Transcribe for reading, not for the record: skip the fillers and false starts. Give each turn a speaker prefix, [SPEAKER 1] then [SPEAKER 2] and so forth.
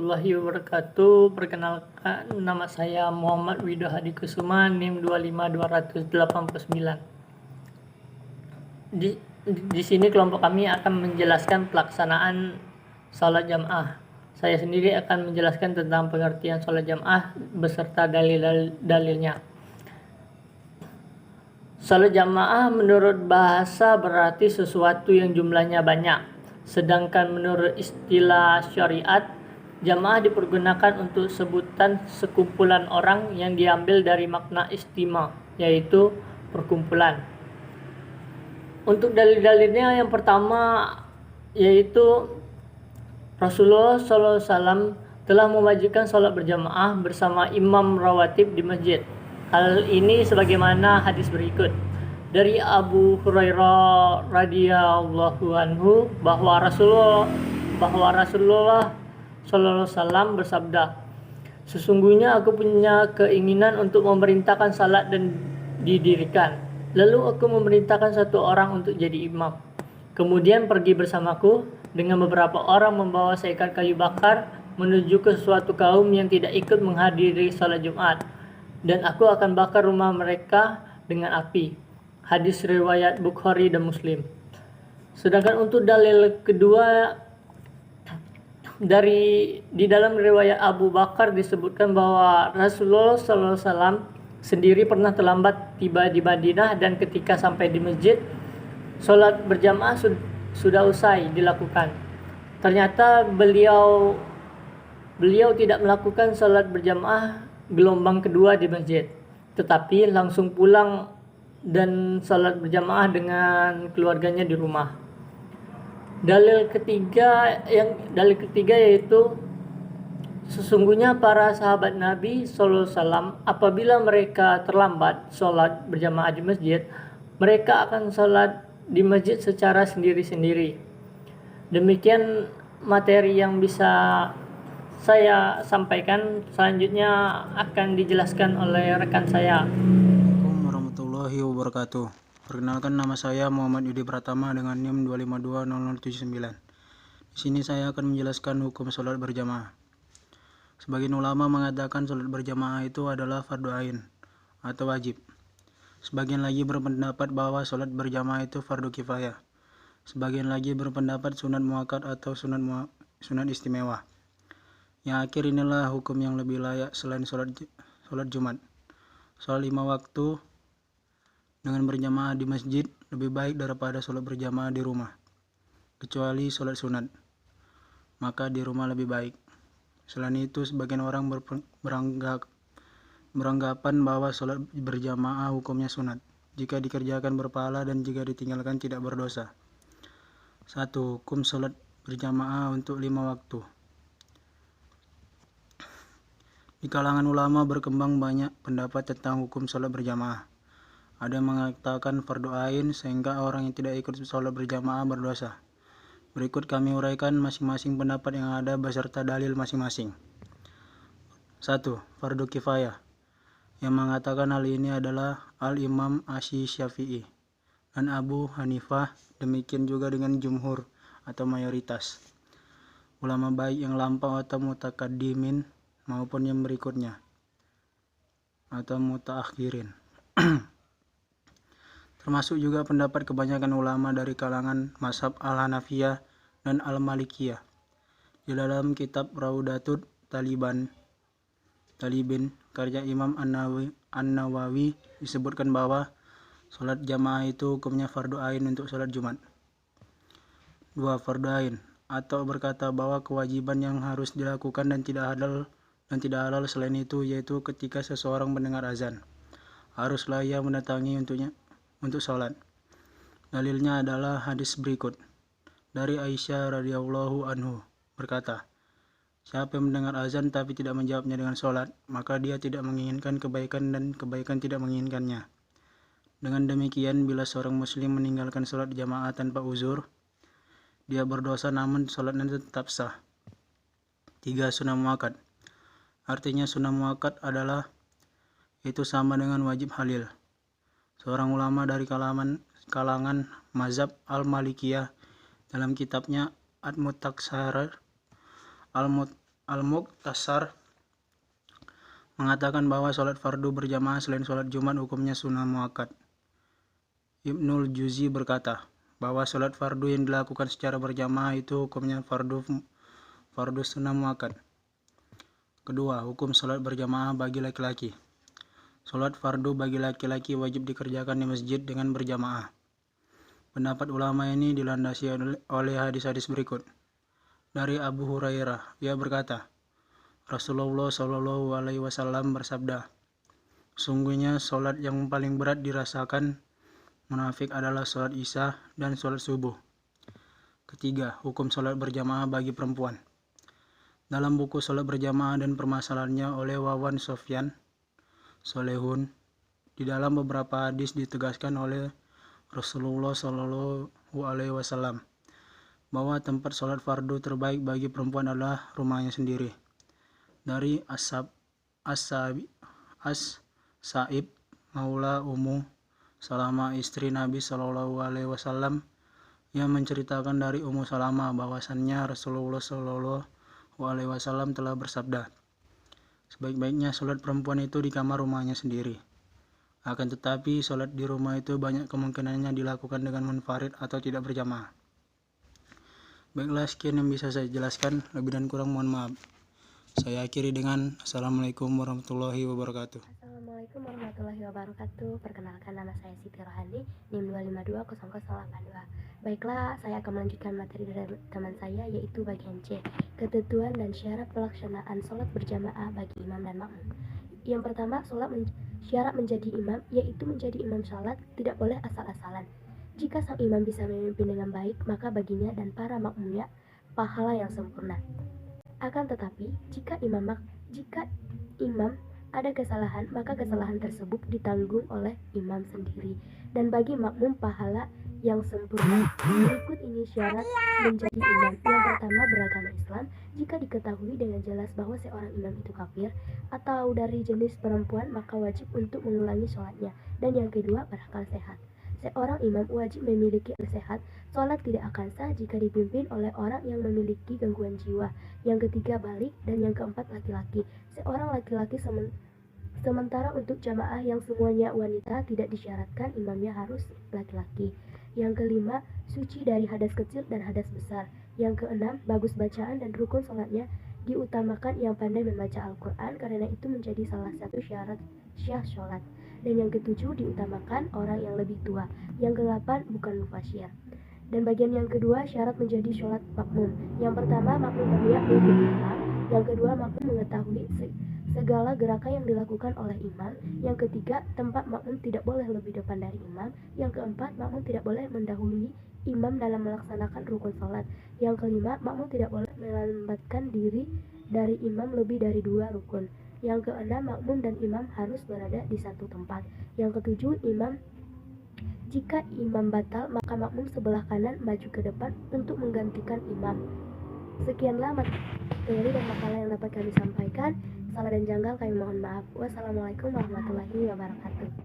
[SPEAKER 1] warahmatullahi wabarakatuh. Perkenalkan, nama saya Muhammad Widoh Hadi Kusuma, NIM 25289. Di sini kelompok kami akan menjelaskan pelaksanaan sholat jamaah. Saya sendiri akan menjelaskan tentang pengertian sholat jamaah beserta dalil-dalilnya. Sholat jamaah menurut bahasa berarti sesuatu yang jumlahnya banyak. Sedangkan menurut istilah syariat, jamaah dipergunakan untuk sebutan sekumpulan orang yang diambil dari makna istima, yaitu perkumpulan. Untuk dalil-dalilnya yang pertama yaitu Rasulullah SAW telah mewajibkan sholat berjamaah bersama imam rawatib di masjid. Hal ini sebagaimana hadis berikut. Dari Abu Hurairah radhiyallahu anhu bahwa Rasulullah sallallahu alaihi wasallam bersabda, "Sesungguhnya aku punya keinginan untuk memerintahkan salat dan didirikan. Lalu aku memerintahkan satu orang untuk jadi imam. Kemudian pergi bersamaku dengan beberapa orang membawa seekor kayu bakar menuju ke suatu kaum yang tidak ikut menghadiri salat Jumat. Dan aku akan bakar rumah mereka dengan api." Hadis riwayat Bukhari dan Muslim. Sedangkan untuk dalil kedua, di dalam riwayat Abu Bakar disebutkan bahwa Rasulullah SAW sendiri pernah terlambat tiba di Madinah, dan ketika sampai di masjid, sholat berjamaah sudah usai dilakukan. Ternyata beliau tidak melakukan sholat berjamaah gelombang kedua di masjid, tetapi langsung pulang dan salat berjamaah dengan keluarganya di rumah. Dalil ketiga yaitu sesungguhnya para sahabat Nabi SAW apabila mereka terlambat sholat berjamaah di masjid, mereka akan sholat di masjid secara sendiri-sendiri. Demikian materi yang bisa saya sampaikan. Selanjutnya akan dijelaskan oleh rekan saya.
[SPEAKER 2] Warahmatullahi wabarakatuh. Perkenalkan, nama saya Muhammad Yudi Pratama dengan NIM 2520079. Di sini saya akan menjelaskan hukum sholat berjamaah. Sebagian ulama mengatakan sholat berjamaah itu adalah fardu ain atau wajib. Sebagian lagi berpendapat bahwa sholat berjamaah itu fardu kifayah. Sebagian lagi berpendapat sunat muakkad atau sunat istimewa. Yang akhir inilah hukum yang lebih layak selain sholat Jumat. Sholat 5 waktu dengan berjamaah di masjid lebih baik daripada sholat berjamaah di rumah, kecuali sholat sunat, maka di rumah lebih baik. Selain itu, sebagian orang beranggapan bahwa sholat berjamaah hukumnya sunat, jika dikerjakan berpahala dan jika ditinggalkan tidak berdosa. 1. Hukum sholat berjamaah untuk 5 waktu. Di kalangan ulama berkembang banyak pendapat tentang hukum sholat berjamaah. Ada yang mengatakan fardu ain sehingga orang yang tidak ikut sholat berjamaah berdosa. Berikut kami uraikan masing-masing pendapat yang ada beserta dalil masing-masing. 1. Fardu kifayah. Yang mengatakan hal ini adalah Al-Imam Asy-Syafi'i dan Abu Hanifah, demikian juga dengan jumhur atau mayoritas ulama baik yang lampau atau mutakaddimin maupun yang berikutnya atau mutaakhirin. Termasuk juga pendapat kebanyakan ulama dari kalangan mazhab Al-Hanafiyah dan Al-Malikiyah. Di dalam kitab Raudatut Talibin karya Imam An-Nawawi disebutkan bahwa sholat jamaah itu hukumnya fardu ain untuk sholat Jumat. 2. Fardu ain, atau berkata bahwa kewajiban yang harus dilakukan dan tidak halal selain itu, yaitu ketika seseorang mendengar azan, haruslah ia mendatangi untuk sholat. Dalilnya adalah hadis berikut. Dari Aisyah radhiyallahu anhu berkata, "Siapa yang mendengar azan tapi tidak menjawabnya dengan sholat, maka dia tidak menginginkan kebaikan dan kebaikan tidak menginginkannya. Dengan demikian, bila seorang muslim meninggalkan sholat jamaah tanpa uzur, dia berdosa namun sholatnya tetap sah." 3. Sunnah muakkad. Artinya sunnah muakkad adalah itu sama dengan wajib halil. Seorang ulama dari kalangan mazhab Al-Malikiyah dalam kitabnya Al-Muqtasar mengatakan bahwa sholat fardu berjamaah selain sholat Jumat hukumnya sunnah muakkad. Ibnul Juzi berkata bahwa sholat fardu yang dilakukan secara berjamaah itu hukumnya fardu sunnah muakkad. Kedua, hukum sholat berjamaah bagi laki-laki. Sholat fardu bagi laki-laki wajib dikerjakan di masjid dengan berjamaah. Pendapat ulama ini dilandasi oleh hadis-hadis berikut. Dari Abu Hurairah, ia berkata, Rasulullah Shallallahu Alaihi Wasallam bersabda, sungguhnya sholat yang paling berat dirasakan munafik adalah sholat isya dan sholat subuh. Ketiga, hukum sholat berjamaah bagi perempuan. Dalam buku sholat berjamaah dan permasalahannya oleh Wawan Sofyan Solehun, di dalam beberapa hadis ditegaskan oleh Rasulullah Shallallahu Alaihi Wasallam bahwa tempat sholat fardu terbaik bagi perempuan adalah rumahnya sendiri. Dari As-Sa'ib Maula Ummu Salamah istri Nabi Shallallahu Alaihi Wasallam yang menceritakan dari Ummu Salamah bahwasannya Rasulullah Shallallahu Alaihi Wasallam telah bersabda, sebaik-baiknya sholat perempuan itu di kamar rumahnya sendiri. Akan tetapi sholat di rumah itu banyak kemungkinannya dilakukan dengan munfarid atau tidak berjamaah. Baiklah, sekian yang bisa saya jelaskan, lebih dan kurang mohon maaf. Saya akhiri dengan Assalamualaikum warahmatullahi wabarakatuh.
[SPEAKER 3] Assalamualaikum warahmatullahi wabarakatuh. Perkenalkan, nama saya Siti Rohani, NIM 2520082. Baiklah, saya akan melanjutkan materi dari teman saya, yaitu bagian C, ketentuan dan syarat pelaksanaan sholat berjamaah bagi imam dan makmum. Yang pertama, syarat menjadi imam, yaitu menjadi imam sholat tidak boleh asal-asalan. Jika sang imam bisa memimpin dengan baik, maka baginya dan para makmumnya pahala yang sempurna. Akan tetapi, jika imam ada kesalahan, maka kesalahan tersebut ditanggung oleh imam sendiri, dan bagi makmum pahala yang sempurna. Berikut ini syarat menjadi imam. Yang pertama, beragama Islam. Jika diketahui dengan jelas bahwa seorang imam itu kafir atau dari jenis perempuan, maka wajib untuk mengulangi sholatnya. Dan yang kedua, berakal sehat. Seorang imam wajib memiliki akal sehat. Sholat tidak akan sah jika dipimpin oleh orang yang memiliki gangguan jiwa. Yang ketiga, balik. Dan yang keempat, laki-laki. Seorang laki-laki sementara untuk jamaah yang semuanya wanita tidak disyaratkan imamnya harus laki-laki. Yang kelima, suci dari hadas kecil dan hadas besar. Yang keenam, bagus bacaan dan rukun sholatnya diutamakan yang pandai membaca Al-Quran, karena itu menjadi salah satu syarat syah sholat. Dan yang ketujuh, diutamakan orang yang lebih tua. Yang kedelapan, bukan mufasyir. Dan bagian yang kedua, syarat menjadi sholat makmum. Yang pertama, makmum berniat mengikuti imam. Yang kedua, makmum mengetahui segala gerakan yang dilakukan oleh imam. Yang ketiga, tempat makmum tidak boleh lebih depan dari imam. Yang keempat, makmum tidak boleh mendahului imam dalam melaksanakan rukun sholat. Yang kelima, makmum tidak boleh melambatkan diri dari imam lebih dari 2 rukun. Yang keenam, makmum dan imam harus berada di satu tempat. Yang ketujuh, jika imam batal, maka makmum sebelah kanan maju ke depan untuk menggantikan imam. Sekianlah materi dan makalah yang dapat kami sampaikan. Salah dan janggal kami mohon maaf. Wassalamualaikum warahmatullahi wabarakatuh.